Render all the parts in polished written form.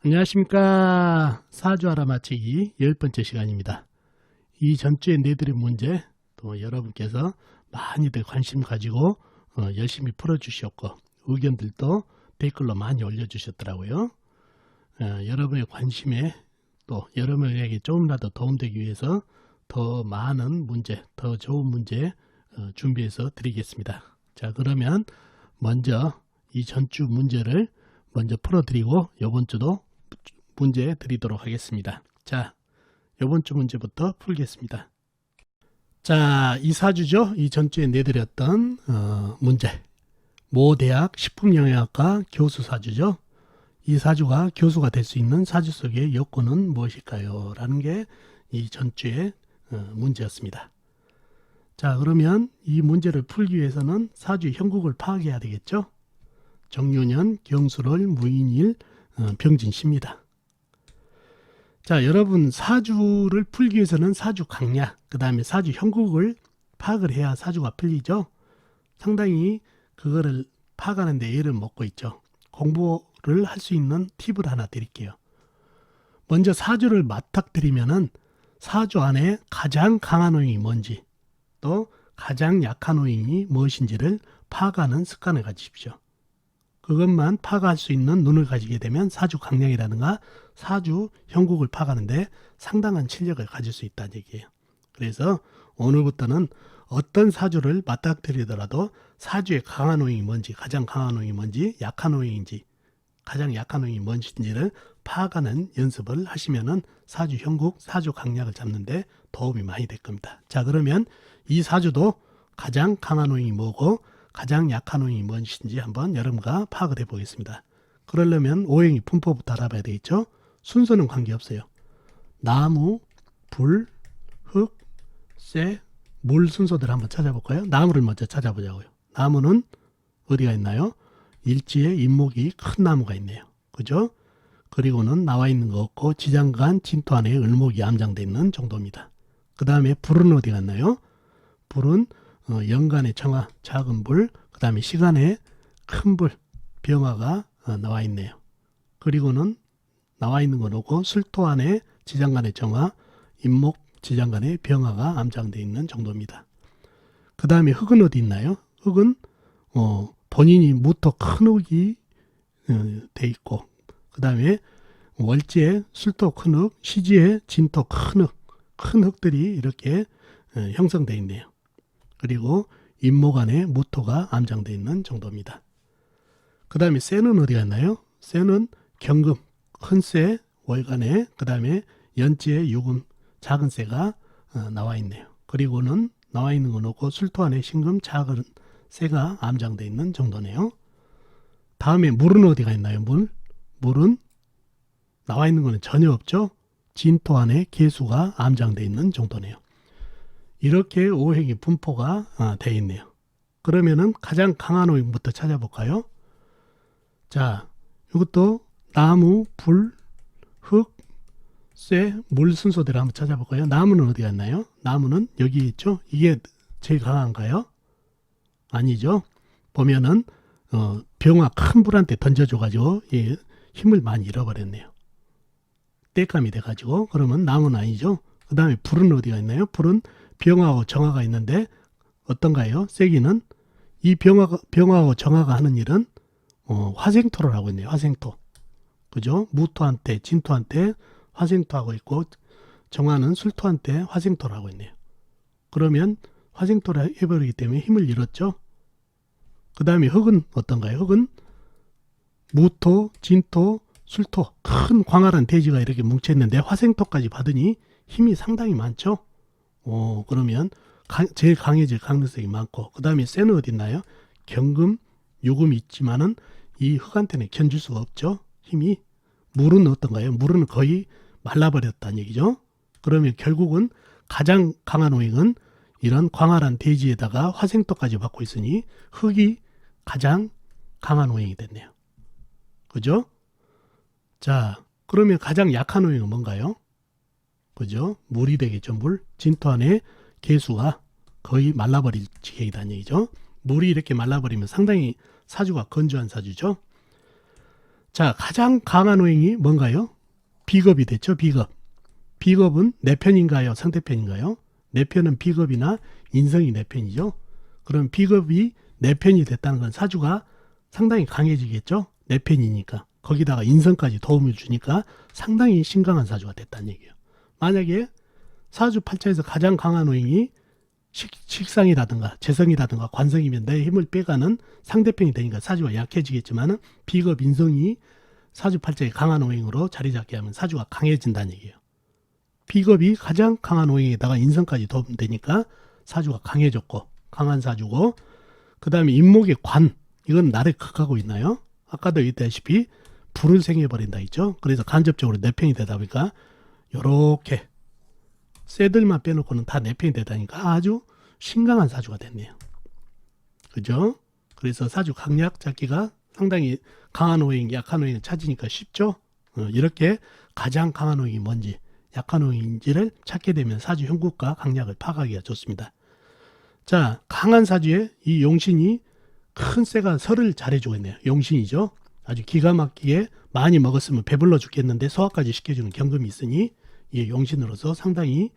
안녕하십니까. 사주 알아맞히기 10번째 시간입니다. 이 전주에 내드린 문제 또 여러분께서 많이들 관심 가지고 열심히 풀어주셨고 의견들도 댓글로 많이 올려주셨더라고요. 여러분의 관심에 또 여러분에게 조금이라도 도움되기 위해서 더 많은 문제, 더 좋은 문제 준비해서 드리겠습니다. 자, 그러면 먼저 이 전주 문제를 먼저 풀어드리고 이번 주도 문제 드리도록 하겠습니다. 자, 이번 주 문제부터 풀겠습니다. 자, 이 사주죠. 이 전주에 내드렸던 문제. 모 대학 식품영양학과 교수 사주죠. 이 사주가 교수가 될 수 있는 사주 속의 요건은 무엇일까요? 라는 게 이 전주의 문제였습니다. 자, 그러면 이 문제를 풀기 위해서는 사주의 형국을 파악해야 되겠죠. 정유년, 경술월, 무인일, 병진시입니다. 자, 여러분 사주를 풀기 위해서는 사주 강약, 그 다음에 사주 형국을 파악을 해야 사주가 풀리죠. 상당히 그거를 파악하는 데 애를 먹고 있죠. 공부를 할 수 있는 팁을 하나 드릴게요. 먼저 사주를 맞닥뜨리면은 사주 안에 가장 강한 호잉이 뭔지 또 가장 약한 호잉이 무엇인지를 파악하는 습관을 가지십시오. 그것만 파악할 수 있는 눈을 가지게 되면 사주 강약이라든가 사주 형국을 파악하는데 상당한 실력을 가질 수 있다는 얘기예요. 그래서 오늘부터는 어떤 사주를 맞닥뜨리더라도 사주의 강한 호잉이 뭔지, 가장 강한 호잉이 뭔지, 약한 호잉인지, 가장 약한 호잉이 뭔지를 파악하는 연습을 하시면은 사주 형국, 사주 강약을 잡는데 도움이 많이 될 겁니다. 자, 그러면 이 사주도 가장 강한 호잉이 뭐고 가장 약한 호잉이 무엇인지 한번 여러분과 파악을 해보겠습니다. 그러려면 오행이 분포부터 알아봐야 되겠죠. 순서는 관계없어요. 나무, 불, 흙, 쇠, 물 순서대로 한번 찾아볼까요? 나무를 먼저 찾아보자고요. 나무는 어디가 있나요? 일지에 인목이 큰 나무가 있네요. 그죠? 그리고는 나와 있는 거 없고 지장간 진토 안에 을목이 암장되어 있는 정도입니다. 그 다음에 불은 어디 갔나요? 불은 연간의 정화, 작은 불, 그 다음에 시간에 큰 불, 병화가 나와 있네요. 그리고는 나와 있는 건 없고 술토 안에 지장간의 정화, 인목, 지장간의 병화가 암장되어 있는 정도입니다. 그 다음에 흙은 어디 있나요? 흙은 본인이 무토 큰 흙이 돼 있고 그 다음에 월지에 술토 큰 흙, 시지에 진토 큰 흙, 큰 흙들이 이렇게 형성되어 있네요. 그리고 인목 안에 무토가 암장되어 있는 정도입니다. 그 다음에 쇠는 어디 갔나요? 쇠는 경금, 큰 쇠, 월간에 그 다음에 연지에 유금, 작은 쇠가 나와 있네요. 그리고는 나와 있는 건 없고 술토 안에 신금, 작은 쇠가 암장되어 있는 정도네요. 다음에 물은 어디가 있나요? 물은 나와 있는 거는 전혀 없죠. 진토 안에 개수가 암장되어 있는 정도네요. 이렇게 오행이 분포가 되어 있네요. 그러면은 가장 강한 오행부터 찾아볼까요? 자, 이것도 나무, 불, 흙, 쇠, 물 순서대로 한번 찾아볼까요? 나무는 어디 갔나요? 나무는 여기 있죠? 이게 제일 강한가요? 아니죠. 보면은 병화 큰 불한테 던져줘가지고 힘을 많이 잃어버렸네요. 땔감이 돼가지고 그러면 나무는 아니죠. 그 다음에 불은 어디가 있나요? 불은 병화하고 정화가 있는데 어떤가요? 세기는 이 병화하고 정화가 하는 일은 화생토를 하고 있네요. 화생토. 그죠? 무토한테 진토한테 화생토하고 있고 정화는 술토한테 화생토를 하고 있네요. 그러면 화생토를 해버리기 때문에 힘을 잃었죠. 그 다음에 흙은 어떤가요? 흙은 무토, 진토, 술토 큰 광활한 대지가 이렇게 뭉쳐있는데 화생토까지 받으니 힘이 상당히 많죠. 그러면 제일 강해질 가능성이 많고 그 다음에 쇠는 어디 있나요? 경금, 유금이 있지만은 이 흙한테는 견줄 수가 없죠. 힘이. 물은 어떤가요? 물은 거의 말라버렸다는 얘기죠. 그러면 결국은 가장 강한 오행은 이런 광활한 대지에다가 화생토까지 받고 있으니 흙이 가장 강한 오행이 됐네요. 그죠? 자, 그러면 가장 약한 오행은 뭔가요? 그죠? 물이 되겠죠. 물. 진토 안에 개수가 거의 말라버릴 지경이다는 얘기죠. 물이 이렇게 말라버리면 상당히 사주가 건조한 사주죠. 자, 가장 강한 오행이 뭔가요? 비겁이 됐죠. 비겁. 비겁은 내 편인가요? 상대 편인가요? 내 편은 비겁이나 인성이 내 편이죠. 그럼 비겁이 내 편이 됐다는 건 사주가 상당히 강해지겠죠. 내 편이니까. 거기다가 인성까지 도움을 주니까 상당히 신강한 사주가 됐다는 얘기예요. 만약에 사주 팔자에서 가장 강한 오행이 식상이라든가 재성이라든가 관성이면 내 힘을 빼가는 상대편이 되니까 사주가 약해지겠지만 비겁 인성이 사주 팔자에 강한 오행으로 자리 잡게 하면 사주가 강해진다는 얘기예요. 비겁이 가장 강한 오행에다가 인성까지 도움되니까 사주가 강해졌고 강한 사주고, 그 다음에 인목의 관, 이건 나를 극하고 있나요? 아까도 얘기했다시피 불을 생해버린다 했죠. 그래서 간접적으로 내 편이 되다 보니까 요렇게 쇠들만 빼놓고는 다 내 편이 되다니까 아주 신강한 사주가 됐네요. 그죠? 그래서 사주 강약 잡기가 상당히 강한 오행, 약한 오행을 찾으니까 쉽죠? 이렇게 가장 강한 오행이 뭔지, 약한 오행인지를 찾게 되면 사주 형국과 강약을 파악하기가 좋습니다. 자, 강한 사주에 이 용신이 큰 쇠가 설을 잘해주고 있네요. 용신이죠. 아주 기가 막히게 많이 먹었으면 배불러 죽겠는데 소화까지 시켜주는 경금이 있으니 이 용신으로서 상당히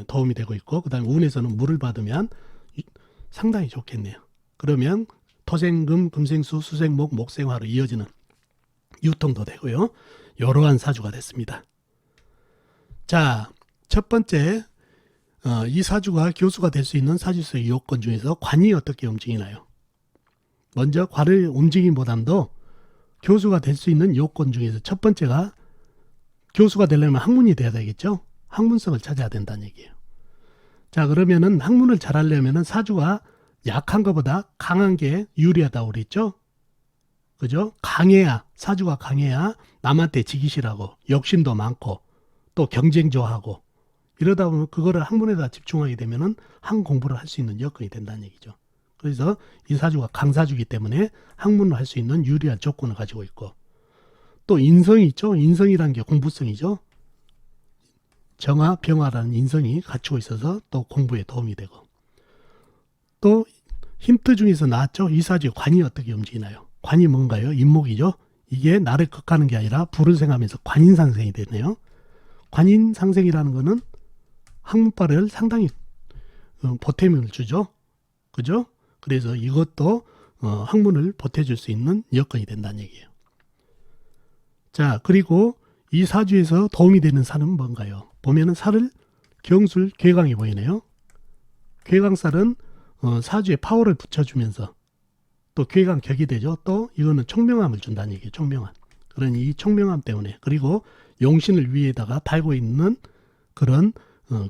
도움이 되고 있고, 그 다음에 운에서는 물을 받으면 상당히 좋겠네요. 그러면 토생금, 금생수, 수생목, 목생화로 이어지는 유통도 되고요. 이러한 사주가 됐습니다. 자, 첫 번째, 이 사주가 교수가 될 수 있는 사주수의 요건 중에서 관이 어떻게 움직이나요? 먼저 관을 움직임보다도 교수가 될 수 있는 요건 중에서 첫 번째가, 교수가 되려면 학문이 돼야 되겠죠. 학문성을 찾아야 된다는 얘기예요. 자, 그러면은 학문을 잘하려면은 사주가 약한 것보다 강한 게 유리하다고 그랬죠. 그죠? 강해야, 사주가 강해야 남한테 지기 싫어하고 욕심도 많고 또 경쟁 좋아하고, 이러다 보면 그거를 학문에다 집중하게 되면은 학 공부를 할 수 있는 여건이 된다는 얘기죠. 그래서 이 사주가 강사주기 때문에 학문을 할 수 있는 유리한 조건을 가지고 있고, 또 인성이 있죠. 인성이라는 게 공부성이죠. 정화, 병화라는 인성이 갖추고 있어서 또 공부에 도움이 되고, 또 힌트 중에서 나왔죠. 이 사주의 관이 어떻게 움직이나요? 관이 뭔가요? 인목이죠. 이게 나를 극하는 게 아니라 불을 생하면서 관인상생이 되네요. 관인상생이라는 거는 학문발을 상당히 보탬을 주죠. 그죠? 그래서 이것도 학문을 보태줄 수 있는 여건이 된다는 얘기예요. 자, 그리고 이 사주에서 도움이 되는 살은 뭔가요? 보면은 살을 경술, 괴강이 보이네요. 괴강살은 사주에 파워를 붙여주면서 또 괴강 격이 되죠. 또 이거는 총명함을 준다는 얘기예요. 총명함. 그러니 이 총명함 때문에, 그리고 용신을 위에다가 달고 있는 그런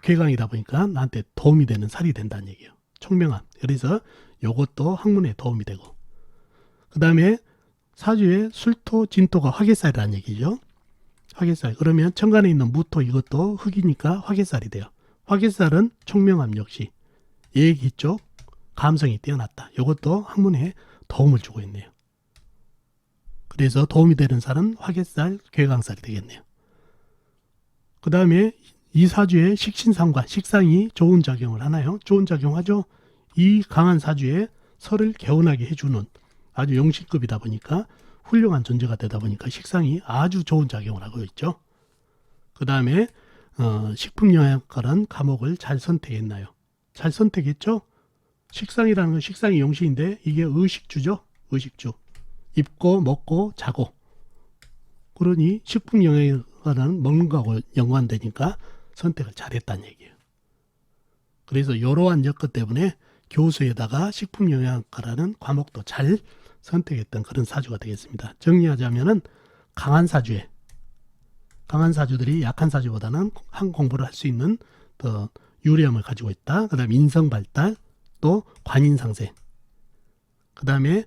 괴강이다 보니까 나한테 도움이 되는 살이 된다는 얘기예요. 총명함. 그래서 이것도 학문에 도움이 되고, 그 다음에 사주에 술토, 진토가 화개살이라는 얘기죠. 화개살. 그러면 천간에 있는 무토, 이것도 흙이니까 화개살이 돼요. 화개살은 총명함 역시 얘기 쪽 감성이 뛰어났다. 이것도 학문에 도움을 주고 있네요. 그래서 도움이 되는 살은 화개살, 괴강살이 되겠네요. 그 다음에 이 사주에 식신상관, 식상이 좋은 작용을 하나요? 좋은 작용하죠. 이 강한 사주에 설을 개운하게 해주는 아주 용신급이다 보니까 훌륭한 존재가 되다 보니까 식상이 아주 좋은 작용을 하고 있죠. 그 다음에 식품영양과라는 과목을 잘 선택했나요? 잘 선택했죠. 식상이라는 건 식상이 용신인데 이게 의식주죠. 의식주. 입고 먹고 자고. 그러니 식품영양과는 먹는 거하고 연관되니까 선택을 잘했다는 얘기예요. 그래서 이러한 여건 때문에 교수에다가 식품영양과라는 과목도 잘 선택했던 그런 사주가 되겠습니다. 정리하자면은 강한 사주들이 약한 사주보다는 한 공부를 할 수 있는 더 유리함을 가지고 있다. 그 다음에 인성 발달, 또 관인상생, 그 다음에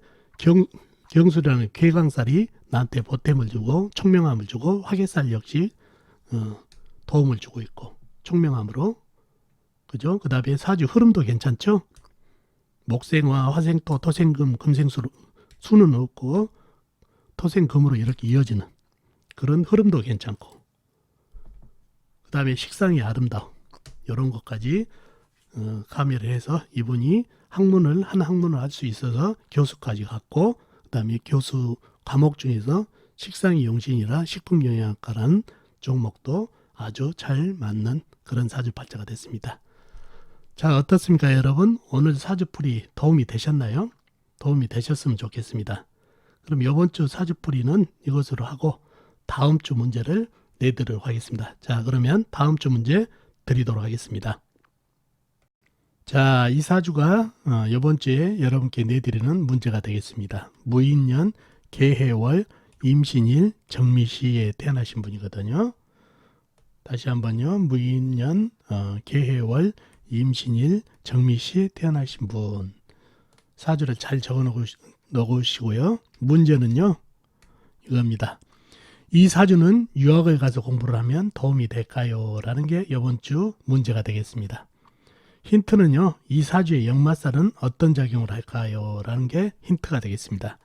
경술이라는 괴강살이 나한테 보탬을 주고 총명함을 주고, 화개살 역시 도움을 주고 있고 총명함으로, 그죠? 그 다음에 사주 흐름도 괜찮죠. 목생화, 화생토, 토생금, 금생수로 수는 없고 토생금으로 이렇게 이어지는 그런 흐름도 괜찮고, 그 다음에 식상이 아름다움, 이런 것까지 가미를 해서 이분이 학문을 할 수 있어서 교수까지 갔고, 그 다음에 교수 과목 중에서 식상이 용신이라 식품영양학과라는 종목도 아주 잘 맞는 그런 사주팔자가 됐습니다. 자, 어떻습니까 여러분? 오늘 사주풀이 도움이 되셨나요? 도움이 되셨으면 좋겠습니다. 그럼 이번 주 사주풀이는 이것으로 하고 다음 주 문제를 내드리도록 하겠습니다. 자, 그러면 다음 주 문제 드리도록 하겠습니다. 자, 이 사주가 이번 주에 여러분께 내드리는 문제가 되겠습니다. 무인년, 개해월, 임신일, 정미시에 태어나신 분이거든요. 다시 한번요. 무인년, 개해월, 임신일, 정미시에 태어나신 분. 사주를 잘 적어 놓으시고요. 문제는요. 이겁니다. 이 사주는 유학을 가서 공부를 하면 도움이 될까요? 라는 게 이번 주 문제가 되겠습니다. 힌트는요. 이 사주의 역마살은 어떤 작용을 할까요? 라는 게 힌트가 되겠습니다.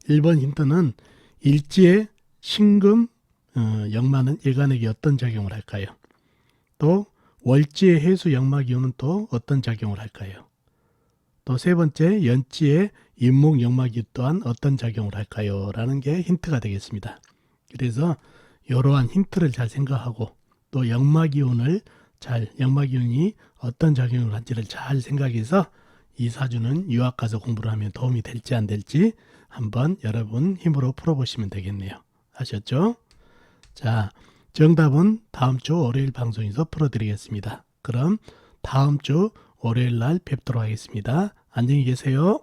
1번 힌트는 일지의 신금 역마는 일간에게 어떤 작용을 할까요? 또 월지의 해수 역마 기운은 또 어떤 작용을 할까요? 또 세 번째 연지의 인목 역마 기운 또한 어떤 작용을 할까요? 라는 게 힌트가 되겠습니다. 그래서 이러한 힌트를 잘 생각하고 또 역마 기운이 어떤 작용을 할지를 잘 생각해서 이 사주는 유학 가서 공부를 하면 도움이 될지 안 될지 한번 여러분 힘으로 풀어보시면 되겠네요. 아셨죠? 자, 정답은 다음 주 월요일 방송에서 풀어드리겠습니다. 그럼 다음 주 월요일 날 뵙도록 하겠습니다. 안녕히 계세요.